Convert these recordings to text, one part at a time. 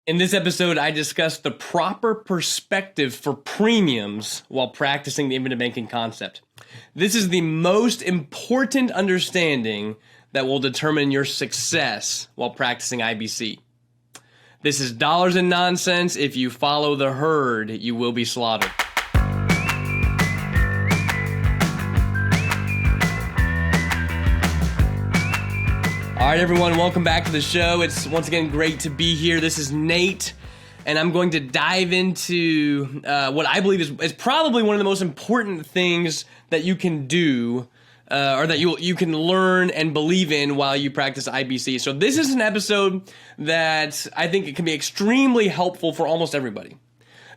In this episode, I discuss the proper perspective for premiums while practicing the infinite banking concept. This is the most important understanding that will determine your success while practicing IBC. This is dollars and nonsense. If you follow the herd, you will be slaughtered. All right, everyone, welcome back to the show. It's once again great to be here. This is Nate, and I'm going to dive into what I believe is probably one of the most important things that you can do or that you can learn and believe in while you practice IBC. So this is an episode that I think it can be extremely helpful for almost everybody.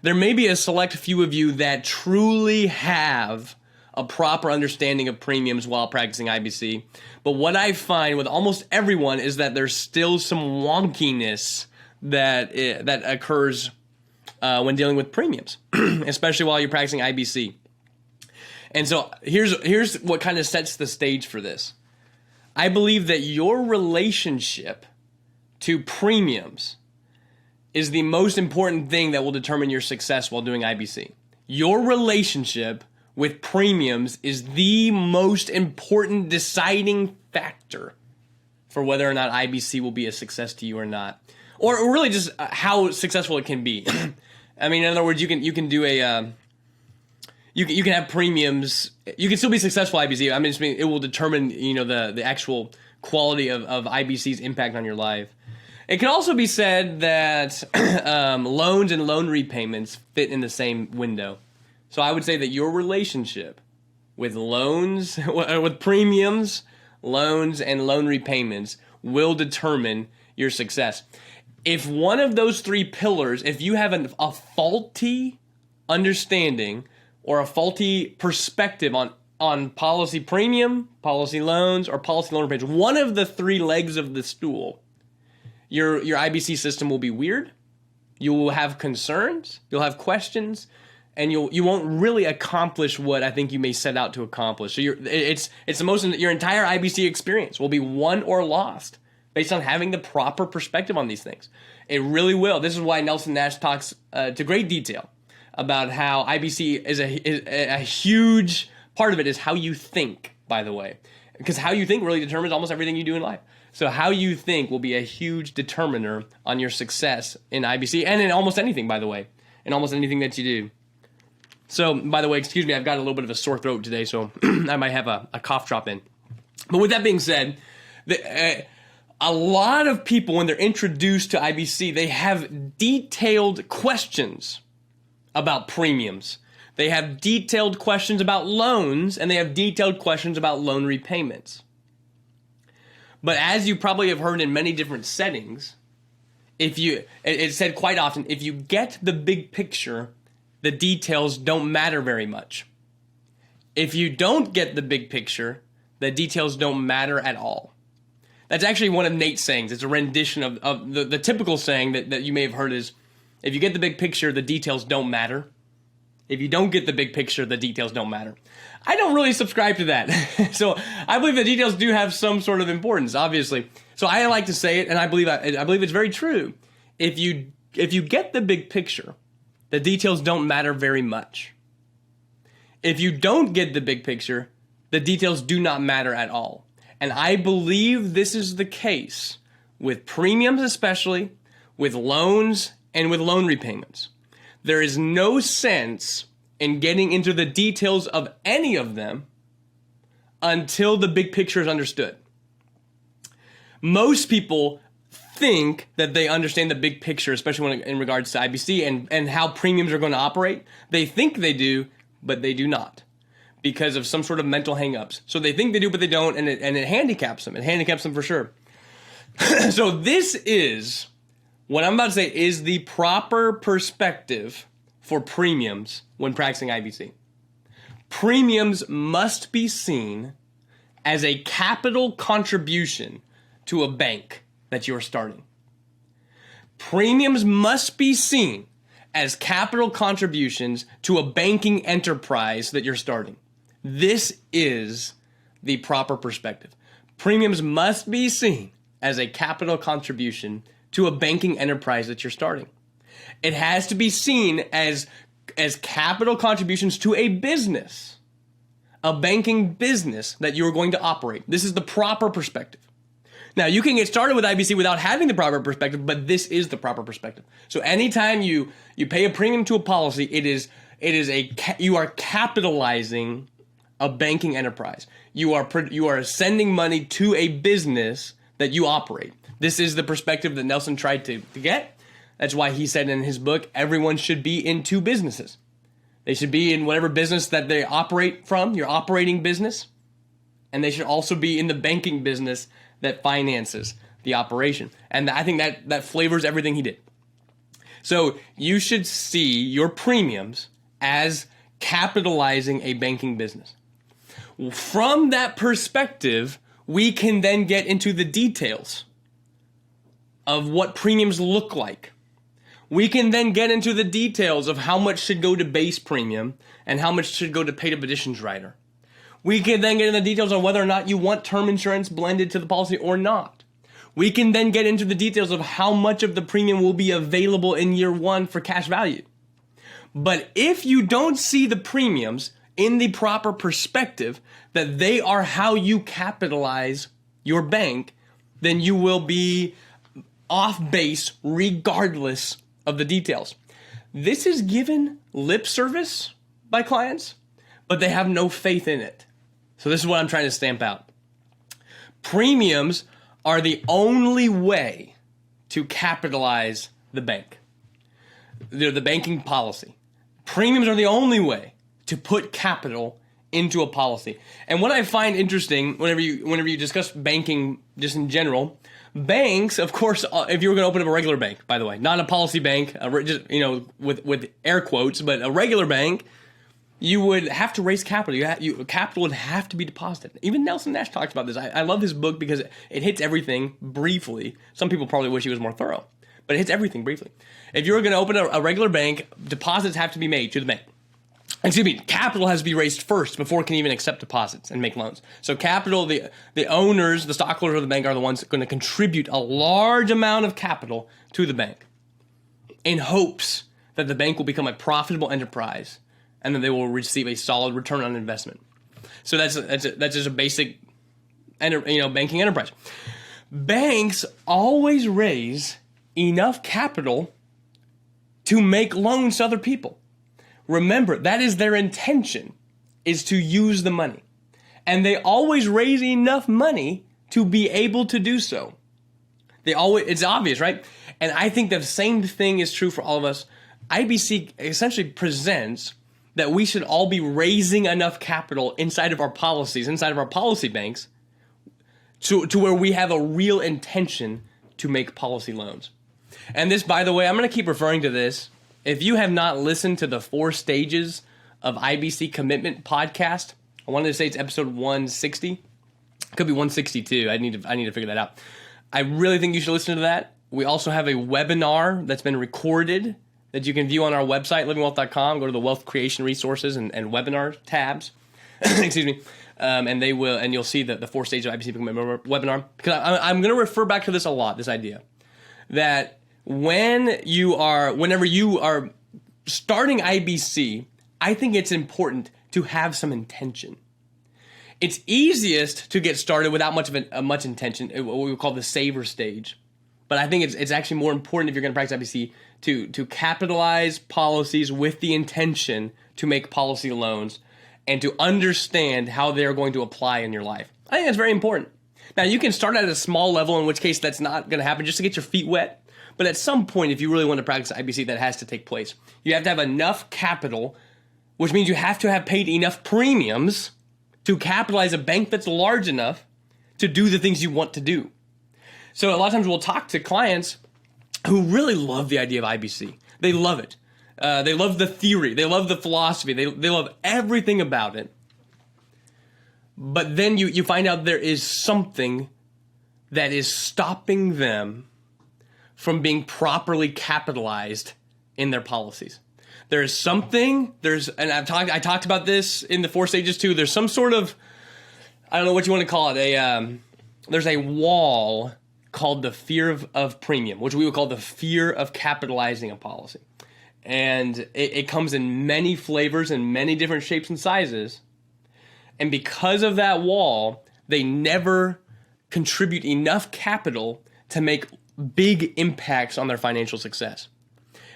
There may be a select few of you that truly have a proper understanding of premiums while practicing IBC. But what I find with almost everyone is that there's still some wonkiness that occurs when dealing with premiums, especially while you're practicing IBC. And so here's what kind of sets the stage for this. I believe that your relationship to premiums is the most important thing that will determine your success while doing IBC. Your relationship with premiums is the most important deciding factor for whether or not IBC will be a success to you or not, or really just how successful it can be. I mean, in other words, you can do a you can have premiums. You can still be successful IBC. I mean, it will determine the actual quality of IBC's impact on your life. It can also be said that loans and loan repayments fit in the same window. So I would say that your relationship with loans, with premiums, loans, and loan repayments will determine your success. If one of those three pillars, if you have a faulty understanding or a faulty perspective on policy premium, policy loans, or policy loan repayments, one of the three legs of the stool, your IBC system will be weird. You will have concerns. You'll have questions. And you won't really accomplish what I think you may set out to accomplish. So your entire IBC experience will be won or lost based on having the proper perspective on these things. It really will. This is why Nelson Nash talks to great detail about how IBC is a huge part of it is how you think, by the way, because how you think really determines almost everything you do in life. So how you think will be a huge determiner on your success in IBC and in almost anything, by the way, in almost anything that you do. So, by the way, excuse me, I've got a little bit of a sore throat today, so I might have a cough drop in. But with that being said, a lot of people, when they're introduced to IBC, they have detailed questions about premiums. They have detailed questions about loans, and they have detailed questions about loan repayments. But as you probably have heard in many different settings, it's said quite often, if you get the big picture, the details don't matter very much. If you don't get the big picture, the details don't matter at all. That's actually one of Nate's sayings. It's a rendition of the typical saying that you may have heard is, if you get the big picture, the details don't matter. If you don't get the big picture, the details don't matter. I don't really subscribe to that. So I believe the details do have some sort of importance, obviously. So I like to say it, and I believe it's very true. If you get the big picture, the details don't matter very much. If you don't get the big picture, the details do not matter at all. And I believe this is the case with premiums especially, with loans, and with loan repayments. There is no sense in getting into the details of any of them until the big picture is understood. Most people think that they understand the big picture, especially when in regards to IBC and how premiums are going to operate. They think they do, but they do not because of some sort of mental hangups. So they think they do, but they don't, and it handicaps them. It handicaps them for sure. So this is, what I'm about to say is the proper perspective for premiums when practicing IBC. Premiums must be seen as a capital contribution to a bank that you're starting. Premiums must be seen as capital contributions to a banking enterprise that you're starting. This is the proper perspective. Premiums must be seen as a capital contribution to a banking enterprise that you're starting. It has to be seen as capital contributions to a business, a banking business that you're going to operate. This is the proper perspective. Now, you can get started with IBC without having the proper perspective, but this is the proper perspective. So anytime you pay a premium to a policy, you are capitalizing a banking enterprise. You are sending money to a business that you operate. This is the perspective that Nelson tried to get. That's why he said in his book, everyone should be in two businesses. They should be in whatever business that they operate from, your operating business, and they should also be in the banking business that finances the operation. And I think that flavors everything he did. So you should see your premiums as capitalizing a banking business. From that perspective, we can then get into the details of what premiums look like. We can then get into the details of how much should go to base premium and how much should go to paid up additions rider. We can then get into the details on whether or not you want term insurance blended to the policy or not. We can then get into the details of how much of the premium will be available in year one for cash value. But if you don't see the premiums in the proper perspective, that they are how you capitalize your bank, then you will be off base regardless of the details. This is given lip service by clients, but they have no faith in it. So this is what I'm trying to stamp out. Premiums are the only way to capitalize the bank. They're the banking policy. Premiums are the only way to put capital into a policy. And what I find interesting whenever you discuss banking just in general, banks, of course, if you were going to open up a regular bank, by the way, not a policy bank, just, with air quotes, but a regular bank, you would have to raise capital. Capital would have to be deposited. Even Nelson Nash talks about this. I love his book because it hits everything briefly. Some people probably wish he was more thorough, but it hits everything briefly. If you were going to open a regular bank, deposits have to be made to the bank. Capital has to be raised first before it can even accept deposits and make loans. So capital, the owners, the stockholders of the bank are the ones going to contribute a large amount of capital to the bank in hopes that the bank will become a profitable enterprise and that they will receive a solid return on investment. So that's just a basic banking enterprise. Banks always raise enough capital to make loans to other people. Remember, that is their intention, is to use the money. And they always raise enough money to be able to do so. It's obvious, right? And I think the same thing is true for all of us. IBC essentially presents that we should all be raising enough capital inside of our policies, inside of our policy banks, to where we have a real intention to make policy loans. And this, by the way, I'm going to keep referring to this. If you have not listened to the 4 stages of IBC commitment podcast, I wanted to say it's episode 160. It could be 162. I need to figure that out. I really think you should listen to that. We also have a webinar that's been recorded that you can view on our website, livingwealth.com. Go to the wealth creation resources and webinar tabs. Excuse me. And you'll see the 4 stages of IBC commitment webinar. Because I'm going to refer back to this a lot, this idea that whenever you are starting IBC, I think it's important to have some intention. It's easiest to get started without much intention, what we would call the saver stage. But I think it's actually more important if you're going to practice IBC to capitalize policies with the intention to make policy loans and to understand how they're going to apply in your life. I think that's very important. Now, you can start at a small level, in which case that's not going to happen, just to get your feet wet. But at some point, if you really want to practice IBC, that has to take place. You have to have enough capital, which means you have to have paid enough premiums to capitalize a bank that's large enough to do the things you want to do. So a lot of times we'll talk to clients who really love the idea of IBC. They love it. They love the theory. They love the philosophy. They love everything about it. But then you find out there is something that is stopping them from being properly capitalized in their policies. There is something, and I talked about this in the 4 stages too. There's some sort of, I don't know what you want to call it, there's a wall called the fear of premium, which we would call the fear of capitalizing a policy. And it comes in many flavors and many different shapes and sizes. And because of that wall, they never contribute enough capital to make big impacts on their financial success.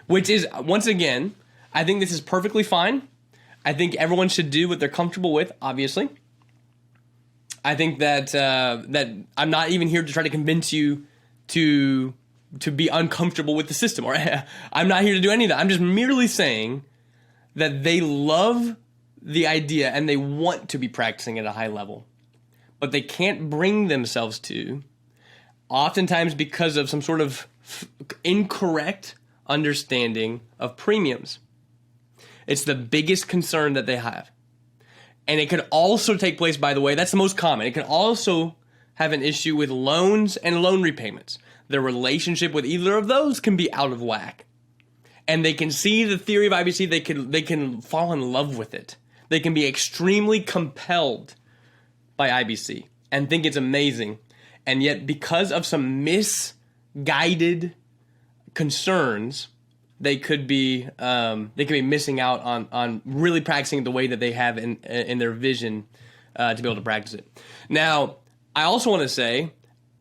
Which is, once again, I think this is perfectly fine. I think everyone should do what they're comfortable with, obviously. I think that I'm not even here to try to convince you to be uncomfortable with the system, or I'm not here to do any of that. I'm just merely saying that they love the idea and they want to be practicing at a high level, but they can't bring themselves to, oftentimes because of some sort of incorrect understanding of premiums. It's the biggest concern that they have. And it could also take place, by the way, that's the most common. It can also have an issue with loans and loan repayments. Their relationship with either of those can be out of whack. And they can see the theory of IBC, they can fall in love with it. They can be extremely compelled by IBC and think it's amazing. And yet, because of some misguided concerns, they could be missing out on really practicing the way that they have in their vision to be able to practice it. Now, I also want to say,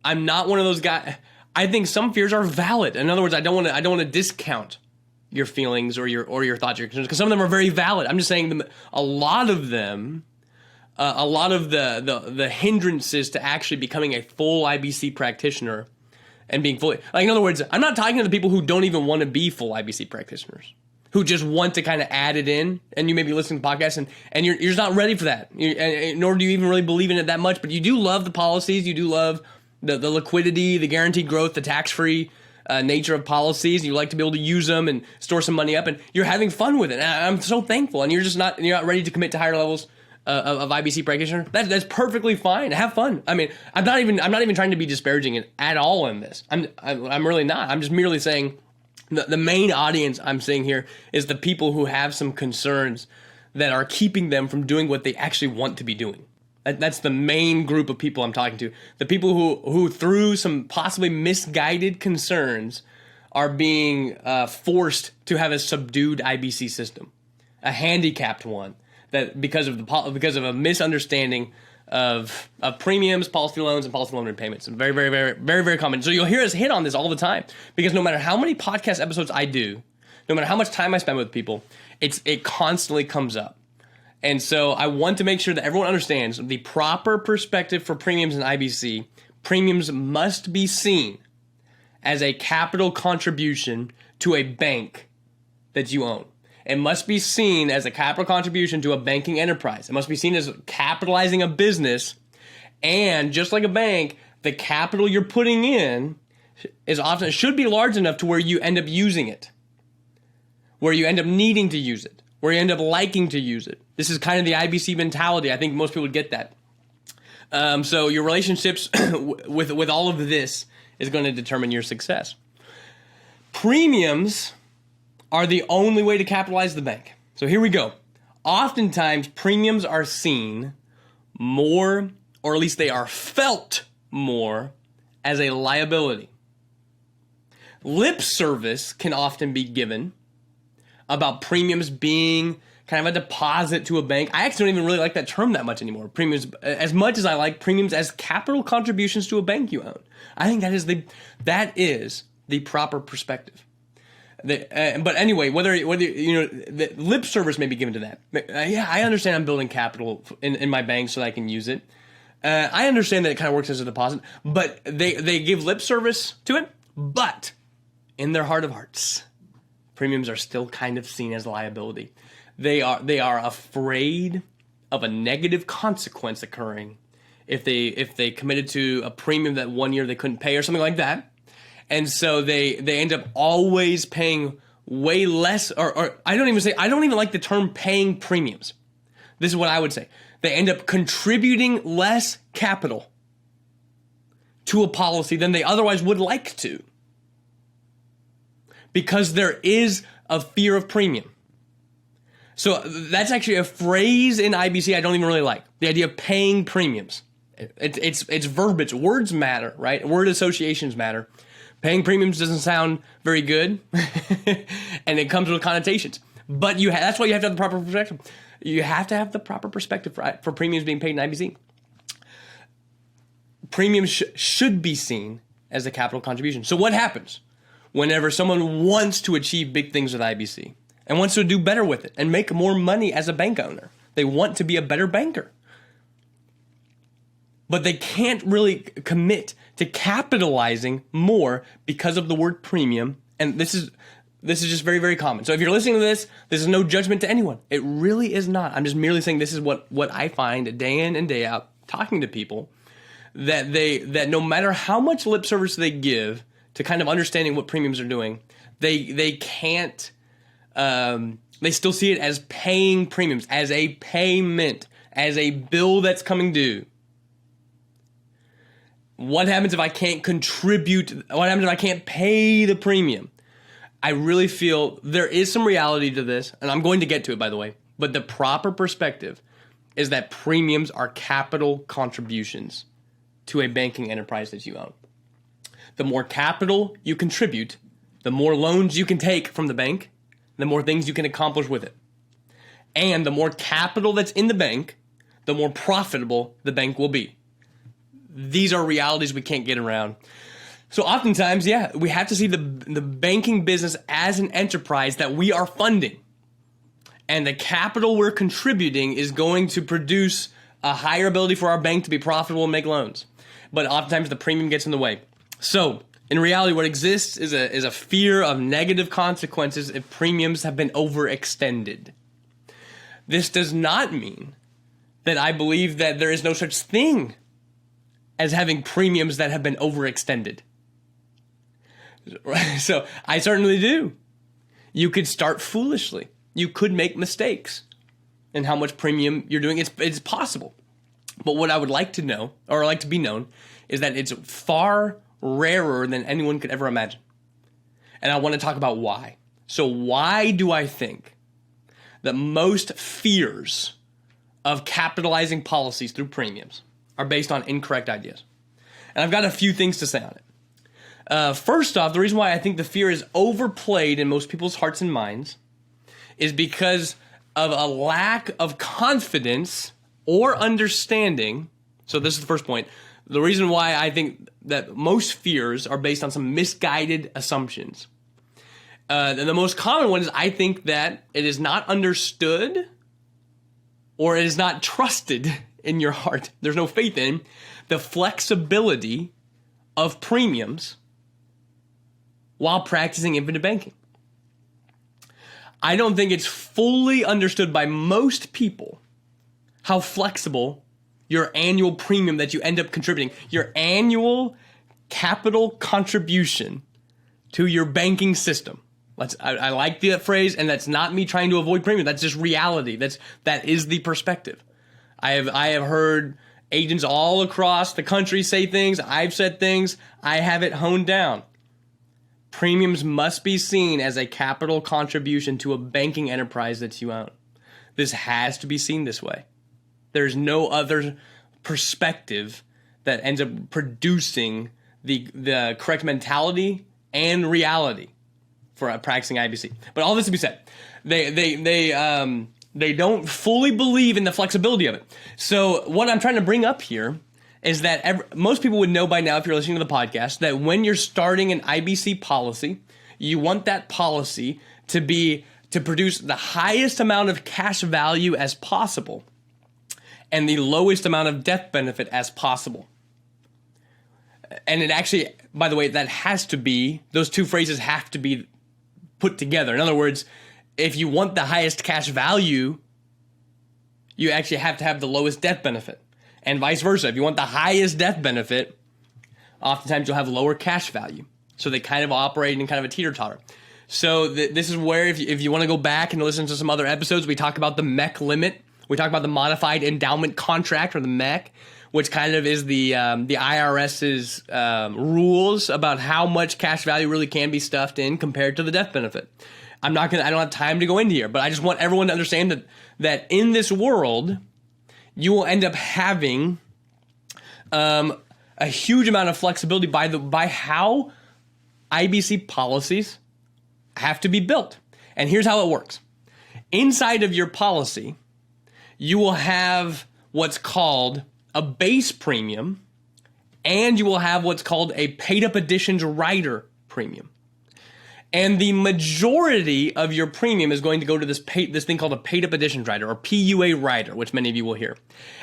I'm not one of those guys. I think some fears are valid. In other words, I don't want to discount your feelings or your thoughts, your concerns, because some of them are very valid. I'm just saying a lot of them, a lot of the hindrances to actually becoming a full IBC practitioner and being fully, like, in other words, I'm not talking to the people who don't even want to be full IBC practitioners, who just want to kind of add it in, and you may be listening to podcasts and you're just not ready for that, nor do you even really believe in it that much, but you do love the policies, you do love the liquidity, the guaranteed growth, the tax-free nature of policies. You like to be able to use them and store some money up, and you're having fun with it. And I'm so thankful, and you're not ready to commit to higher levels of IBC practitioner. That's perfectly fine. Have fun. I mean, I'm not even trying to be disparaging at all in this. I'm really not. I'm just merely saying the main audience I'm seeing here is the people who have some concerns that are keeping them from doing what they actually want to be doing. That's the main group of people I'm talking to. The people who through some possibly misguided concerns are being forced to have a subdued IBC system, a handicapped one, that because of a misunderstanding of premiums, policy loans, and policy loan repayments. And very, very, very, very, very common. So you'll hear us hit on this all the time, because no matter how many podcast episodes I do, no matter how much time I spend with people, it constantly comes up. And so I want to make sure that everyone understands the proper perspective for premiums in IBC. Premiums must be seen as a capital contribution to a bank that you own. It must be seen as a capital contribution to a banking enterprise. It must be seen as capitalizing a business. And just like a bank, the capital you're putting in should be large enough to where you end up using it, where you end up needing to use it, where you end up liking to use it. This is kind of the IBC mentality. I think most people would get that. So your relationships with all of this is going to determine your success. Premiums are the only way to capitalize the bank. So here we go. Oftentimes, premiums are seen more, or at least they are felt more, as a liability. Lip service can often be given about premiums being kind of a deposit to a bank. I actually don't even really like that term that much anymore. Premiums, as much as I like premiums as capital contributions to a bank you own. I think that is the proper perspective. But anyway, whether the lip service may be given to that. Yeah, I understand I'm building capital in my bank so that I can use it. I understand that it kind of works as a deposit, but they give lip service to it. But in their heart of hearts, premiums are still kind of seen as a liability. They are afraid of a negative consequence occurring if they committed to a premium that one year they couldn't pay or something like that. And so they end up always paying way less, or I don't even like the term paying premiums. This is what I would say. They end up contributing less capital to a policy than they otherwise would like to, because there is a fear of premium. So that's actually a phrase in IBC I don't even really like. The idea of paying premiums. It's verbiage. Words matter, right? Word associations matter. Paying premiums doesn't sound very good, and it comes with connotations. But that's why you have to have the proper perspective. You have to have the proper perspective for premiums being paid in IBC. Premiums should be seen as a capital contribution. So what happens whenever someone wants to achieve big things with IBC and wants to do better with it and make more money as a bank owner? They want to be a better banker, but they can't really commit to capitalizing more because of the word premium. And this is just very, very common. So if you're listening to this is no judgment to anyone. It really is not. I'm just merely saying this is what I find day in and day out talking to people, that no matter how much lip service they give to kind of understanding what premiums are doing, they can't, they still see it as paying premiums, as a payment, as a bill that's coming due. What happens if I can't contribute? What happens if I can't pay the premium? I really feel there is some reality to this, and I'm going to get to it, by the way. But the proper perspective is that premiums are capital contributions to a banking enterprise that you own. The more capital you contribute, the more loans you can take from the bank, the more things you can accomplish with it. And the more capital that's in the bank, the more profitable the bank will be. These are realities we can't get around. So oftentimes, we have to see the banking business as an enterprise that we are funding. And the capital we're contributing is going to produce a higher ability for our bank to be profitable and make loans. But oftentimes the premium gets in the way. So in reality, what exists is a fear of negative consequences if premiums have been overextended. This does not mean that I believe that there is no such thing as having premiums that have been overextended. So I certainly do. You could start foolishly. You could make mistakes in how much premium you're doing. It's possible. But what I would like to know, or like to be known, is that it's far rarer than anyone could ever imagine. And I want to talk about why. So why do I think that most fears of capitalizing policies through premiums are based on incorrect ideas? And I've got a few things to say on it. First off, the reason why I think the fear is overplayed in most people's hearts and minds is because of a lack of confidence or understanding. So this is the first point. The reason why I think that most fears are based on some misguided assumptions. And the most common one is I think that it is not understood or it is not trusted in your heart. There's no faith in the flexibility of premiums while practicing infinite banking. I don't think it's fully understood by most people how flexible your annual premium that you end up contributing, your annual capital contribution to your banking system. I like that phrase, and that's not me trying to avoid premium. That's just reality. That is the perspective. I have heard agents all across the country say things. I've said things. I have it honed down. Premiums must be seen as a capital contribution to a banking enterprise that you own. This has to be seen this way. There's no other perspective that ends up producing the correct mentality and reality for practicing IBC. But all this to be said, they don't fully believe in the flexibility of it. So what I'm trying to bring up here is that most people would know by now, if you're listening to the podcast, that when you're starting an IBC policy, you want that policy to produce the highest amount of cash value as possible and the lowest amount of death benefit as possible. And it actually, by the way, those two phrases have to be put together. In other words, if you want the highest cash value, you actually have to have the lowest death benefit. And vice versa. If you want the highest death benefit, oftentimes you'll have lower cash value. So they kind of operate in kind of a teeter-totter. So this is where, if you want to go back and listen to some other episodes, we talk about the MEC limit. We talk about the Modified Endowment Contract, or the MEC, which kind of is the IRS's rules about how much cash value really can be stuffed in compared to the death benefit. I don't have time to go into here, but I just want everyone to understand that in this world, you will end up having a huge amount of flexibility by how IBC policies have to be built. And here's how it works. Inside of your policy, you will have what's called a base premium, and you will have what's called a paid-up additions rider premium. And the majority of your premium is going to go to this thing called a paid-up additions rider, or PUA rider, which many of you will hear.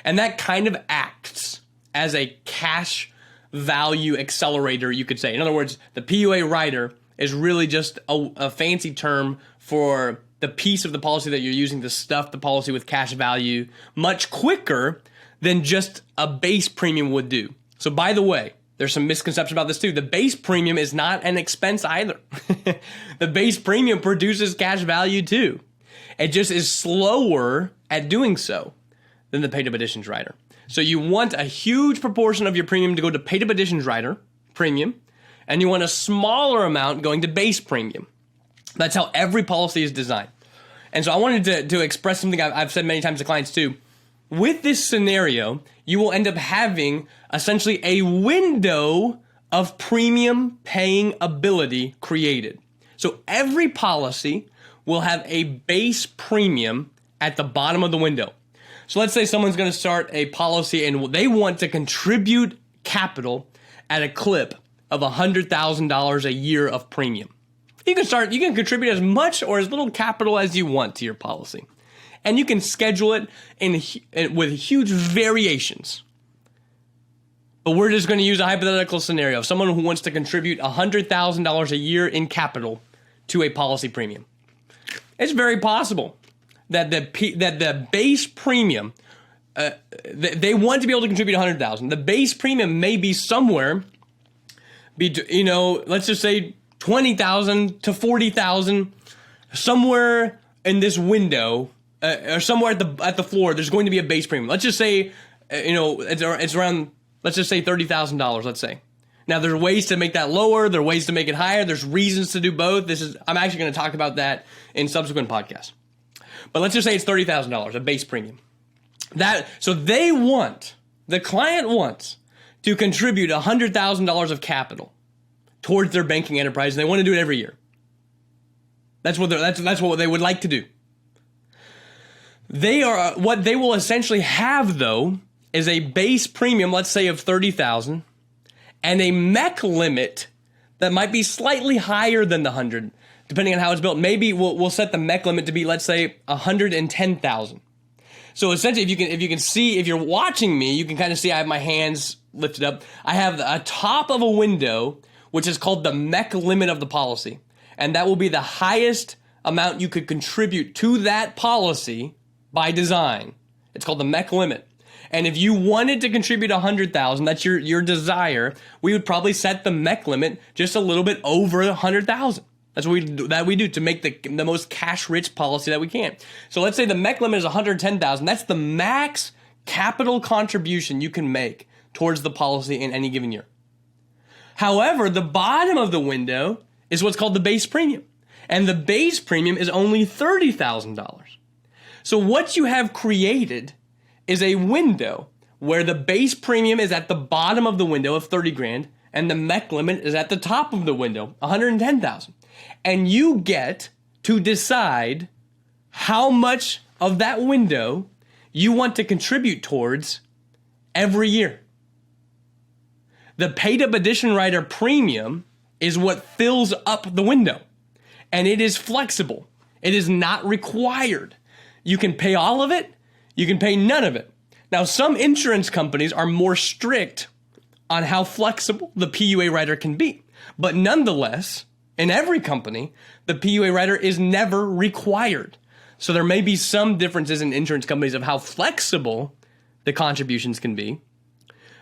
And that kind of acts as a cash value accelerator, you could say. In other words, the PUA rider is really just a fancy term for the piece of the policy that you're using to stuff the policy with cash value much quicker than just a base premium would do. So by the way, there's some misconception about this too. The base premium is not an expense either. The base premium produces cash value too. It just is slower at doing so than the paid-up additions rider. So you want a huge proportion of your premium to go to paid-up additions rider premium, and you want a smaller amount going to base premium. That's how every policy is designed. And so I wanted to express something I've said many times to clients too. With this scenario, you will end up having essentially a window of premium paying ability created. So every policy will have a base premium at the bottom of the window. So let's say someone's going to start a policy and they want to contribute capital at a clip of $100,000 a year of premium. You can contribute as much or as little capital as you want to your policy. And you can schedule it with huge variations. But we're just going to use a hypothetical scenario of someone who wants to contribute $100,000 a year in capital to a policy premium. It's very possible that the base premium, they want to be able to contribute $100,000. The base premium may be somewhere, let's just say $20,000 to $40,000, somewhere in this window. Or somewhere at the floor, there's going to be a base premium. Let's just say, it's around, let's just say $30,000, let's say. Now, there's ways to make that lower. There are ways to make it higher. There's reasons to do both. I'm actually going to talk about that in subsequent podcasts. But let's just say it's $30,000, a base premium. So the client wants to contribute $100,000 of capital towards their banking enterprise, and they want to do it every year. That's what they would like to do. What they will essentially have, though, is a base premium, let's say of $30,000, and a MEC limit that might be slightly higher than the 100, depending on how it's built. Maybe we'll set the MEC limit to be, let's say, $110,000. So essentially, if you're watching me, you can kind of see I have my hands lifted up. I have a top of a window, which is called the MEC limit of the policy, and that will be the highest amount you could contribute to that policy by design. It's called the MEC limit. And if you wanted to contribute $100,000, that's your desire, we would probably set the MEC limit just a little bit over $100,000. That's what we do to make the most cash-rich policy that we can. So let's say the MEC limit is $110,000. That's the max capital contribution you can make towards the policy in any given year. However, the bottom of the window is what's called the base premium. And the base premium is only $30,000. So what you have created is a window where the base premium is at the bottom of the window of 30 grand and the MEC limit is at the top of the window, 110,000. And you get to decide how much of that window you want to contribute towards every year. The paid-up addition rider premium is what fills up the window, and it is flexible. It is not required. You can pay all of it. You can pay none of it. Now, some insurance companies are more strict on how flexible the PUA rider can be. But nonetheless, in every company, the PUA rider is never required. So there may be some differences in insurance companies of how flexible the contributions can be.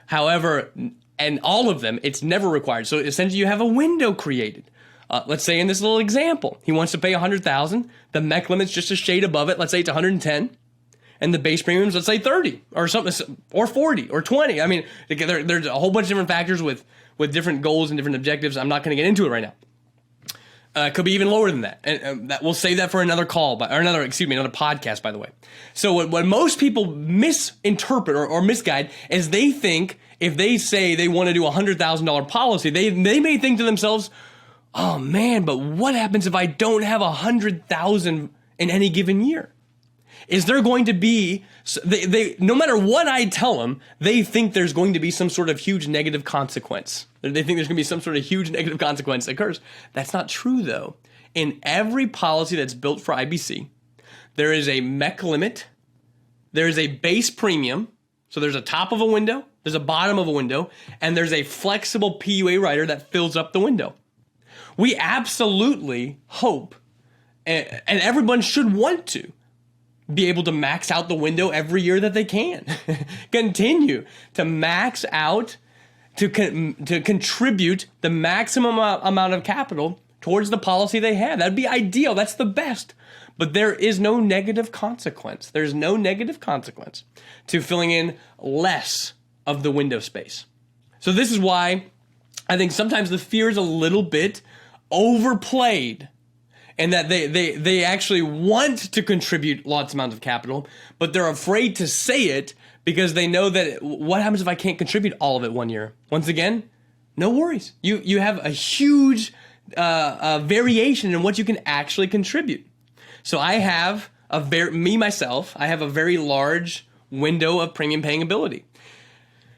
However, and all of them, it's never required. So essentially you have a window created. Let's say in this little example, he wants to pay $100,000. The MEC limit's just a shade above it. Let's say it's $110,000. And the base premiums, let's say 30 or something, or 40 or 20. I mean, there's a whole bunch of different factors with different goals and different objectives. I'm not going to get into it right now. Could be even lower than that. And that we'll save that for another call, or another podcast, by the way. So what most people misinterpret or misguide is they think if they say they want to do a $100,000 policy, they may think to themselves, oh man, but what happens if I don't have 100,000 in any given year? Is there going to be, they no matter what I tell them, they think there's going to be some sort of huge negative consequence. They think there's going to be some sort of huge negative consequence that occurs. That's not true though. In every policy that's built for IBC, there is a MEC limit, there is a base premium, so there's a top of a window, there's a bottom of a window, and there's a flexible PUA rider that fills up the window. We absolutely hope, and everyone should want to, be able to max out the window every year that they can. Continue to max out, to contribute the maximum amount of capital towards the policy they have. That'd be ideal. That's the best. But there is no negative consequence. There's no negative consequence to filling in less of the window space. So this is why I think sometimes the fear is a little bit overplayed, and that they actually want to contribute lots amounts of capital, but they're afraid to say it because they know that what happens if I can't contribute all of it one year? Once again, no worries. You have a huge variation in what you can actually contribute. So I have I have a very large window of premium paying ability.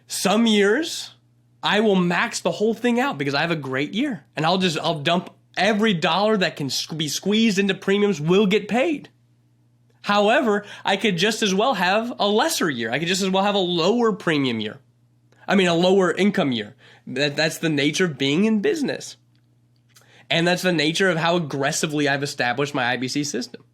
Some years I will max the whole thing out because I have a great year, and I'll dump every dollar that can be squeezed into premiums will get paid. However, I could just as well have a lesser year. I could just as well have a lower premium year. I mean, a lower income year. That's the nature of being in business. And that's the nature of how aggressively I've established my IBC system.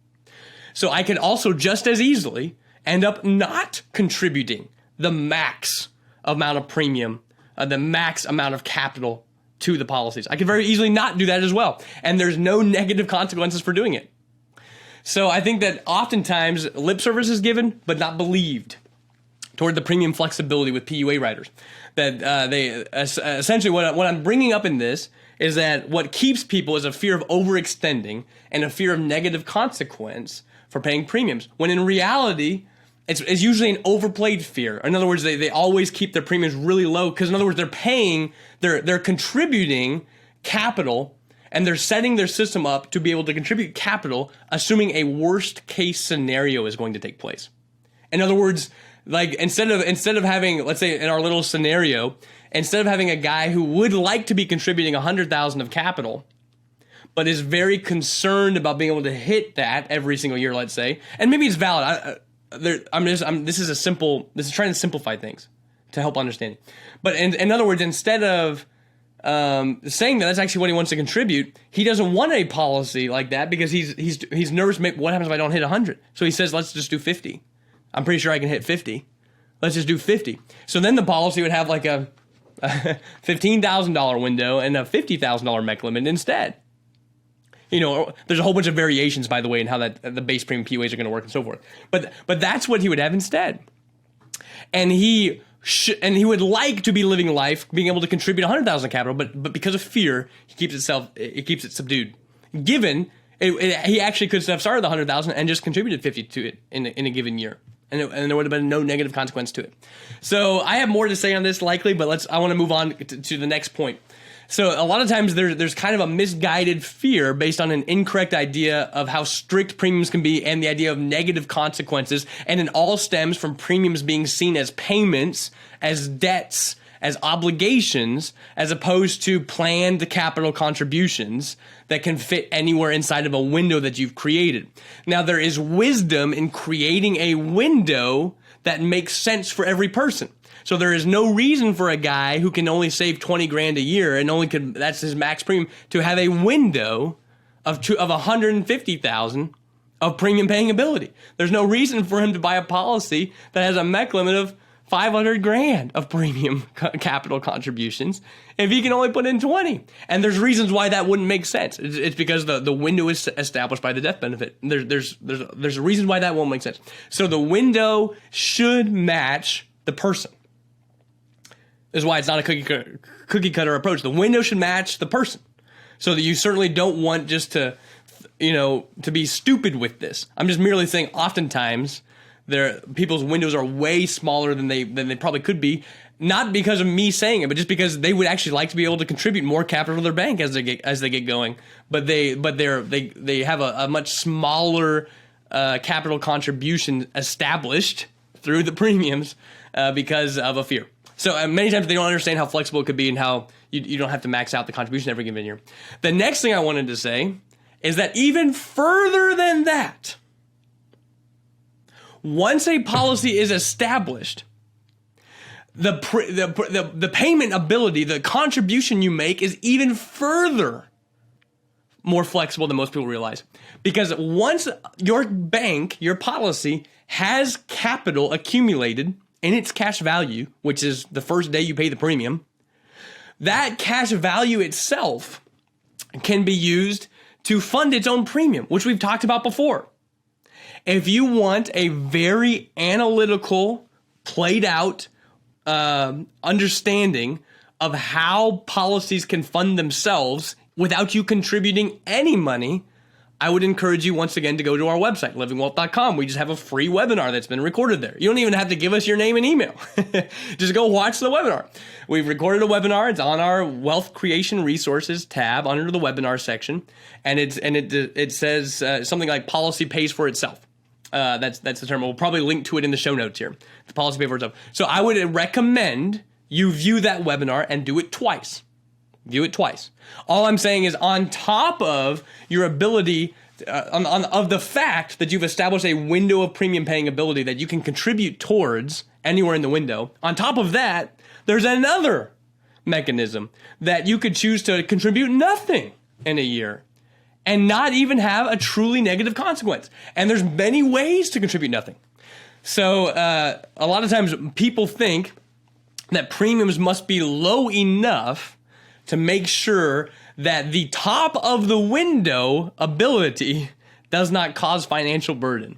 So I could also just as easily end up not contributing the max amount of premium, the max amount of capital to the policies. I could very easily not do that as well. And there's no negative consequences for doing it. So I think that oftentimes lip service is given, but not believed toward the premium flexibility with PUA riders. That they essentially what I'm bringing up in this is that what keeps people is a fear of overextending and a fear of negative consequence for paying premiums. When in reality, it's usually an overplayed fear. In other words, they always keep their premiums really low because, in other words, they're contributing capital, and they're setting their system up to be able to contribute capital, assuming a worst case scenario is going to take place. In other words, like instead of having, let's say in our little scenario, instead of having a guy who would like to be contributing 100,000 of capital, but is very concerned about being able to hit that every single year, let's say, and maybe it's valid. This is trying to simplify things to help understanding. But in other words, instead of saying that that's actually what he wants to contribute, he doesn't want a policy like that because he's nervous. What happens if I don't hit 100? So he says, let's just do 50. I'm pretty sure I can hit 50. Let's just do 50. So then the policy would have like a $15,000 window and a $50,000 MEC limit instead. You know, there's a whole bunch of variations, by the way, in how the base premium PUAs are going to work and so forth. But that's what he would have instead. And he would like to be living life, being able to contribute 100,000 capital, but because of fear, he keeps it subdued. Given he actually could have started the 100,000 and just contributed 50 to it in a given year, and there would have been no negative consequence to it. So I have more to say on this likely, but I want to move on to the next point. So a lot of times there's kind of a misguided fear based on an incorrect idea of how strict premiums can be and the idea of negative consequences, and it all stems from premiums being seen as payments, as debts, as obligations, as opposed to planned capital contributions that can fit anywhere inside of a window that you've created. Now, there is wisdom in creating a window that makes sense for every person. So there is no reason for a guy who can only save 20 grand a year and that's his max premium to have a window of 150,000 of premium paying ability. There's no reason for him to buy a policy that has a MEC limit of 500 grand of premium capital contributions if he can only put in 20. And there's reasons why that wouldn't make sense. It's because the window is established by the death benefit. There's a reason why that won't make sense. So the window should match the person. This is why it's not a cookie cutter approach. The window should match the person. So that you certainly don't want just to, to be stupid with this. I'm just merely saying oftentimes people's windows are way smaller than they probably could be. Not because of me saying it, but just because they would actually like to be able to contribute more capital to their bank as they get going. But they have a much smaller capital contribution established through the premiums because of a fear. So many times they don't understand how flexible it could be and how you don't have to max out the contribution every given year. The next thing I wanted to say is that even further than that, once a policy is established, the payment ability, the contribution you make is even further more flexible than most people realize. Because once your bank, your policy, has capital accumulated in its cash value, which is the first day you pay the premium, that cash value itself can be used to fund its own premium, which we've talked about before. If you want a very analytical, played out understanding of how policies can fund themselves without you contributing any money, I would encourage you once again to go to our website, livingwealth.com. We just have a free webinar that's been recorded there. You don't even have to give us your name and email. Just go watch the webinar. We've recorded a webinar. It's on our Wealth Creation Resources tab under the webinar section, and it says something like policy pays for itself. That's the term. We'll probably link to it in the show notes here. The policy pays for itself. So I would recommend you view that webinar and do it twice. View it twice. All I'm saying is on top of your ability, of the fact that you've established a window of premium paying ability that you can contribute towards anywhere in the window, on top of that, there's another mechanism that you could choose to contribute nothing in a year and not even have a truly negative consequence. And there's many ways to contribute nothing. So a lot of times people think that premiums must be low enough to make sure that the top of the window ability does not cause financial burden.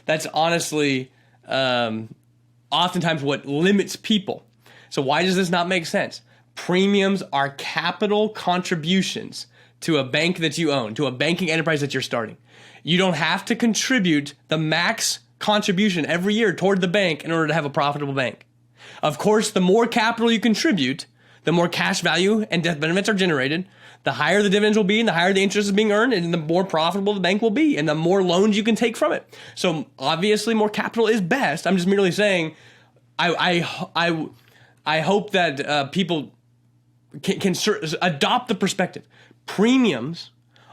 That's honestly oftentimes what limits people. So why does this not make sense? Premiums are capital contributions to a bank that you own, to a banking enterprise that you're starting. You don't have to contribute the max contribution every year toward the bank in order to have a profitable bank. Of course, the more capital you contribute, the more cash value and death benefits are generated, the higher the dividends will be, and the higher the interest is being earned, and the more profitable the bank will be, and the more loans you can take from it. So obviously, more capital is best. I'm just merely saying, I hope that people can adopt the perspective. Premiums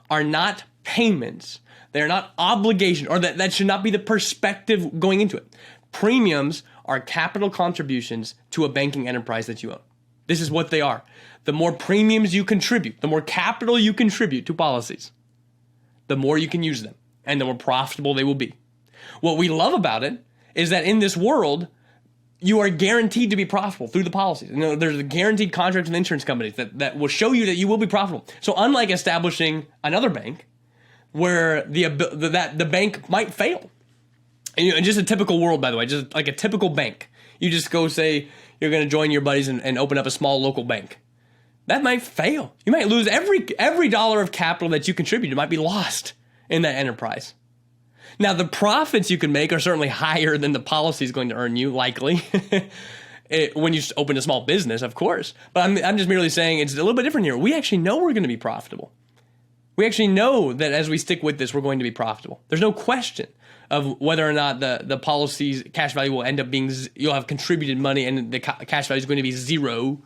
are not payments. They're not obligation, or that should not be the perspective going into it. Premiums are capital contributions to a banking enterprise that you own. This is what they are. The more premiums you contribute, the more capital you contribute to policies, the more you can use them, and the more profitable they will be. What we love about it is that in this world, you are guaranteed to be profitable through the policies. There's a guaranteed contract with insurance companies that will show you that you will be profitable. So unlike establishing another bank where the bank might fail, and just a typical world, by the way, just like a typical bank, you just go say you're going to join your buddies and open up a small local bank. That might fail. You might lose every dollar of capital that you contribute. It might be lost in that enterprise. Now, the profits you can make are certainly higher than the policy is going to earn you, likely, when you open a small business, of course. But I'm just merely saying it's a little bit different here. We actually know we're going to be profitable. We actually know that as we stick with this, we're going to be profitable. There's no question of whether or not the policy's cash value will end up being, you'll have contributed money and the cash value is going to be zero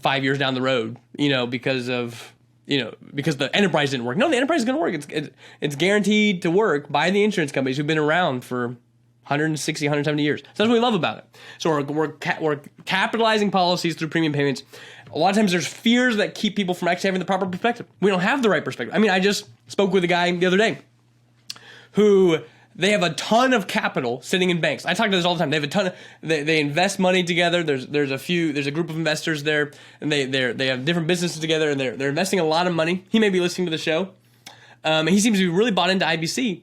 5 years down the road, because the enterprise didn't work. No, the enterprise is going to work. It's guaranteed to work by the insurance companies who've been around for 160, 170 years. So that's what we love about it. So we're capitalizing policies through premium payments. A lot of times there's fears that keep people from actually having the proper perspective. We don't have the right perspective. I mean, I just spoke with a guy the other day who they have a ton of capital sitting in banks. I talk to this all the time. They have a ton of, they invest money together. There's a group of investors there, and they have different businesses together, and they're investing a lot of money. He may be listening to the show. And he seems to be really bought into IBC,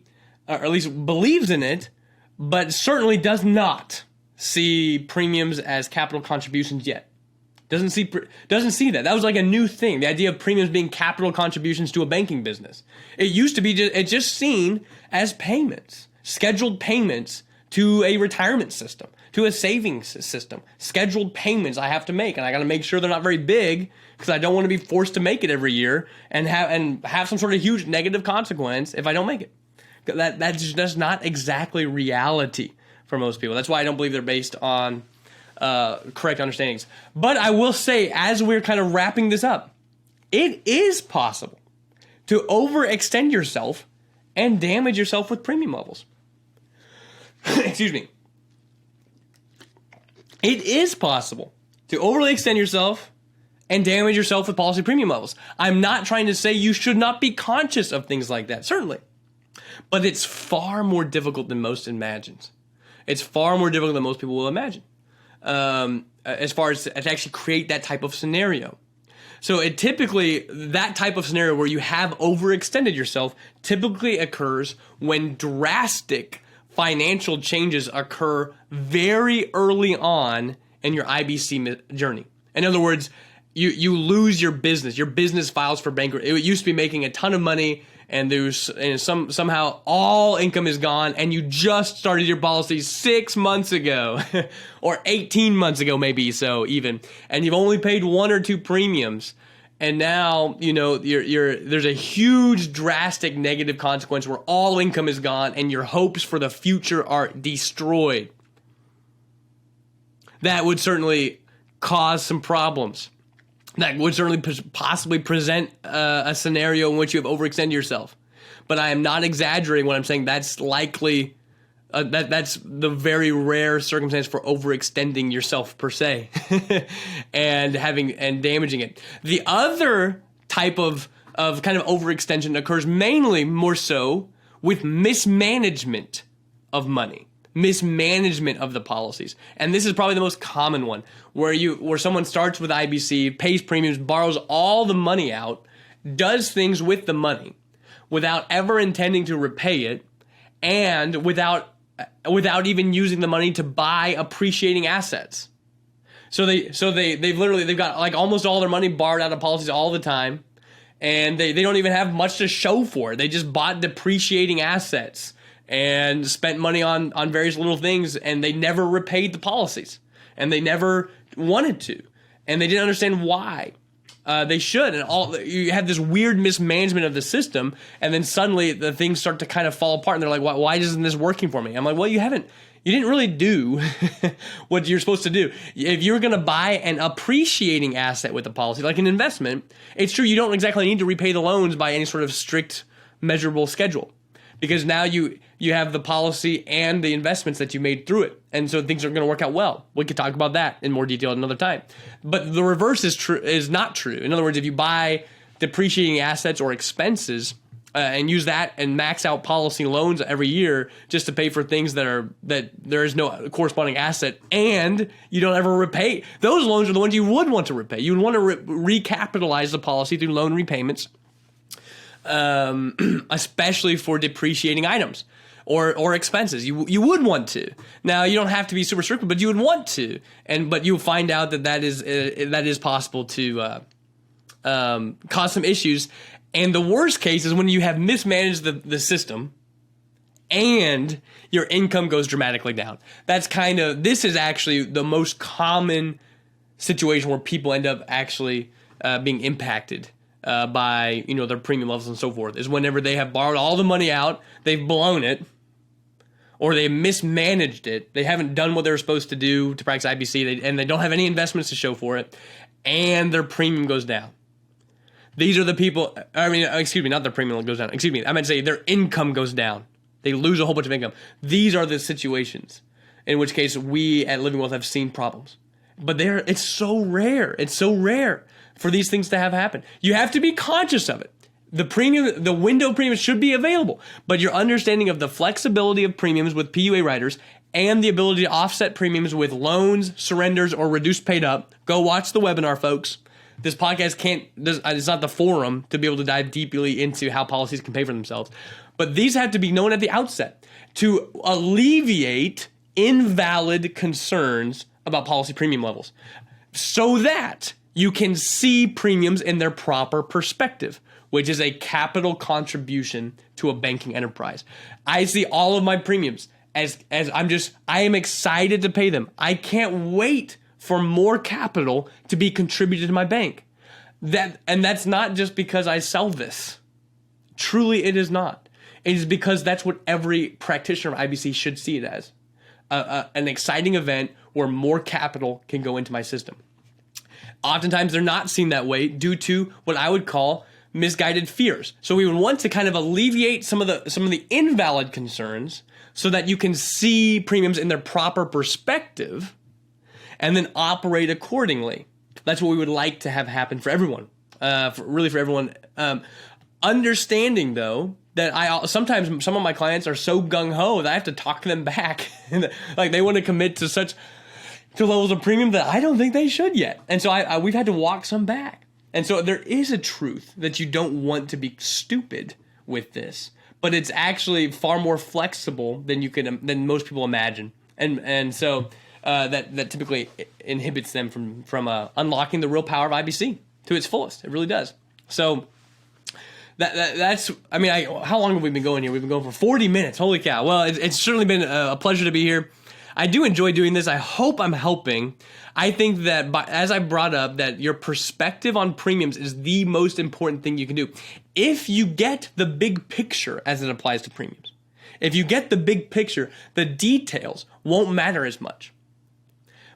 or at least believes in it, but certainly does not see premiums as capital contributions yet. Doesn't see that. That was like a new thing. The idea of premiums being capital contributions to a banking business. It used to be just seen as payments, scheduled payments to a retirement system, to a savings system, scheduled payments I have to make, and I got to make sure they're not very big because I don't want to be forced to make it every year and have some sort of huge negative consequence if I don't make it. That's just not exactly reality for most people. That's why I don't believe they're based on correct understandings. But I will say, as we're kind of wrapping this up, it is possible to overextend yourself and damage yourself with premium levels. Excuse me. It is possible to overly extend yourself and damage yourself with policy premium levels. I'm not trying to say you should not be conscious of things like that, certainly. But it's far more difficult than most imagines. It's far more difficult than most people will imagine. As far as to actually create that type of scenario. So that type of scenario where you have overextended yourself typically occurs when drastic financial changes occur very early on in your IBC journey. In other words, you lose your business. Your business files for bankruptcy. It used to be making a ton of money, and somehow all income is gone, and you just started your policy 6 months ago, or 18 months ago, maybe so even, and you've only paid 1 or 2 premiums. And now, there's a huge, drastic negative consequence where all income is gone and your hopes for the future are destroyed. That would certainly cause some problems. That would certainly possibly present a scenario in which you have overextended yourself. But I am not exaggerating when I'm saying that's likely. That's the very rare circumstance for overextending yourself per se, and damaging it. The other type of kind of overextension occurs mainly more so with mismanagement of money, mismanagement of the policies, and this is probably the most common one, where someone starts with IBC, pays premiums, borrows all the money out, does things with the money without ever intending to repay it, and without even using the money to buy appreciating assets. So they've got like almost all their money borrowed out of policies all the time, and they don't even have much to show for it. They just bought depreciating assets and spent money on various little things, and they never repaid the policies, and they never wanted to, and they didn't understand why. They should, and you have this weird mismanagement of the system, and then suddenly the things start to kind of fall apart, and they're like, why isn't this working for me? I'm like, well, you didn't really do what you're supposed to do. If you're going to buy an appreciating asset with a policy, like an investment, it's true you don't exactly need to repay the loans by any sort of strict measurable schedule, because now you have the policy and the investments that you made through it. And so things are going to work out well. We could talk about that in more detail another time. But the reverse is not true. In other words, if you buy depreciating assets or expenses and use that and max out policy loans every year just to pay for things that there is no corresponding asset, and you don't ever repay, those loans are the ones you would want to repay. You would want to recapitalize the policy through loan repayments, especially for depreciating items or expenses. You would want to. Now, you don't have to be super strict, but you would want to. But you'll find out that is possible to cause some issues. And the worst case is when you have mismanaged the system and your income goes dramatically down. This is actually the most common situation where people end up actually being impacted by their premium levels and so forth, is whenever they have borrowed all the money out, they've blown it, or they mismanaged it. They haven't done what they were supposed to do to practice IBC, and they don't have any investments to show for it, and their premium goes down. These are the people, not their premium goes down. I meant to say their income goes down. They lose a whole bunch of income. These are the situations in which case we at Living Wealth have seen problems. But it's so rare. It's so rare for these things to have happen. You have to be conscious of it. The window premium should be available, but your understanding of the flexibility of premiums with PUA riders and the ability to offset premiums with loans, surrenders, or reduced paid up. Go watch the webinar, folks. This podcast it's not the forum to be able to dive deeply into how policies can pay for themselves. But these have to be known at the outset to alleviate invalid concerns about policy premium levels. so that you can see premiums in their proper perspective, which is a capital contribution to a banking enterprise. I see all of my premiums as I am excited to pay them. I can't wait for more capital to be contributed to my bank. That's not just because I sell this. Truly, it is not. It is because that's what every practitioner of IBC should see it as. An exciting event where more capital can go into my system. Oftentimes, they're not seen that way due to what I would call misguided fears. So we would want to kind of alleviate some of the invalid concerns so that you can see premiums in their proper perspective and then operate accordingly. That's what we would like to have happen for everyone, for everyone. Understanding, though, that sometimes some of my clients are so gung-ho that I have to talk them back. Like they want to commit to levels of premium that I don't think they should yet. And so we've had to walk some back. And so there is a truth that you don't want to be stupid with this, but it's actually far more flexible than most people imagine. And so that typically inhibits them from unlocking the real power of IBC to its fullest. It really does. So that's, I mean, how long have we been going here? We've been going for 40 minutes. Holy cow. Well, it's certainly been a pleasure to be here. I do enjoy doing this. I hope I'm helping. I think that as I brought up, that your perspective on premiums is the most important thing you can do. If you get the big picture as it applies to premiums, if you get the big picture, the details won't matter as much.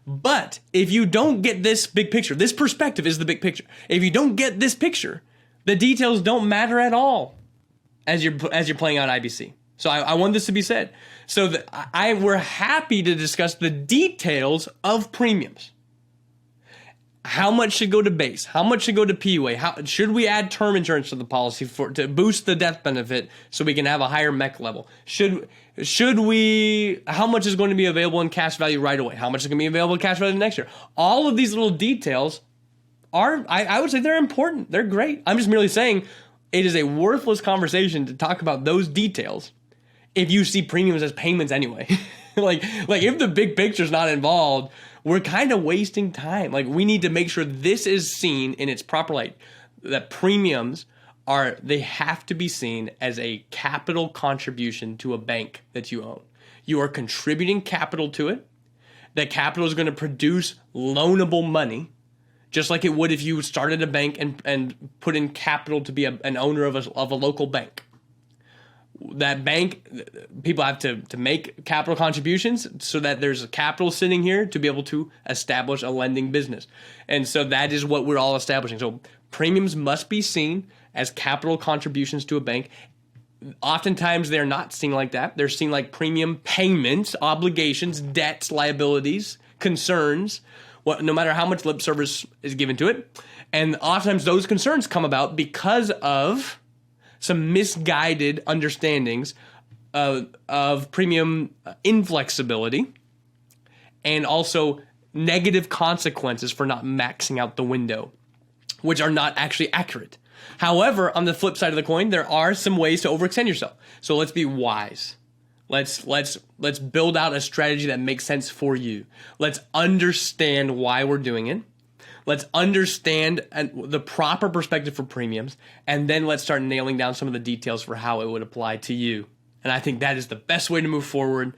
But if you don't get this big picture, this perspective is the big picture. If you don't get this picture, the details don't matter at all as you're playing out IBC. So I want this to be said. So we're happy to discuss the details of premiums. How much should go to base? How much should go to PUA? Should we add term insurance to the policy to boost the death benefit so we can have a higher MEC level? Should we? How much is going to be available in cash value right away? How much is going to be available in cash value next year? All of these little details I would say they're important. They're great. I'm just merely saying it is a worthless conversation to talk about those details if you see premiums as payments anyway. like if the big picture's not involved, we're kind of wasting time. Like we need to make sure this is seen in its proper light, that premiums they have to be seen as a capital contribution to a bank that you own. You are contributing capital to it. That capital is going to produce loanable money, just like it would if you started a bank and put in capital to be an owner of a local bank. That bank, people have to make capital contributions so that there's capital sitting here to be able to establish a lending business. And so that is what we're all establishing. So premiums must be seen as capital contributions to a bank. Oftentimes they're not seen like that. They're seen like premium payments, obligations, debts, liabilities, concerns, no matter how much lip service is given to it. And oftentimes those concerns come about because of some misguided understandings of premium inflexibility and also negative consequences for not maxing out the window, which are not actually accurate. However, on the flip side of the coin, there are some ways to overextend yourself. So let's be wise. Let's build out a strategy that makes sense for you. Let's understand why we're doing it. Let's understand the proper perspective for premiums, and then let's start nailing down some of the details for how it would apply to you. And I think that is the best way to move forward.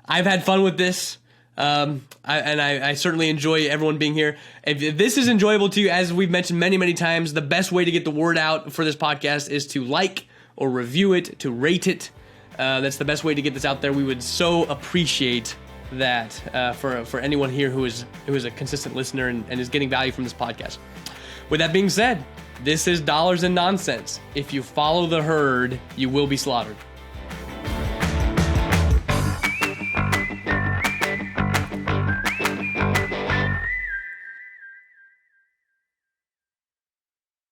I've had fun with this, I certainly enjoy everyone being here. If this is enjoyable to you, as we've mentioned many, many times, the best way to get the word out for this podcast is to like or review it, to rate it. That's the best way to get this out there. We would so appreciate that for anyone here who is a consistent listener and is getting value from this podcast. With that being said, this is Dollars and Nonsense. If you follow the herd, you will be slaughtered.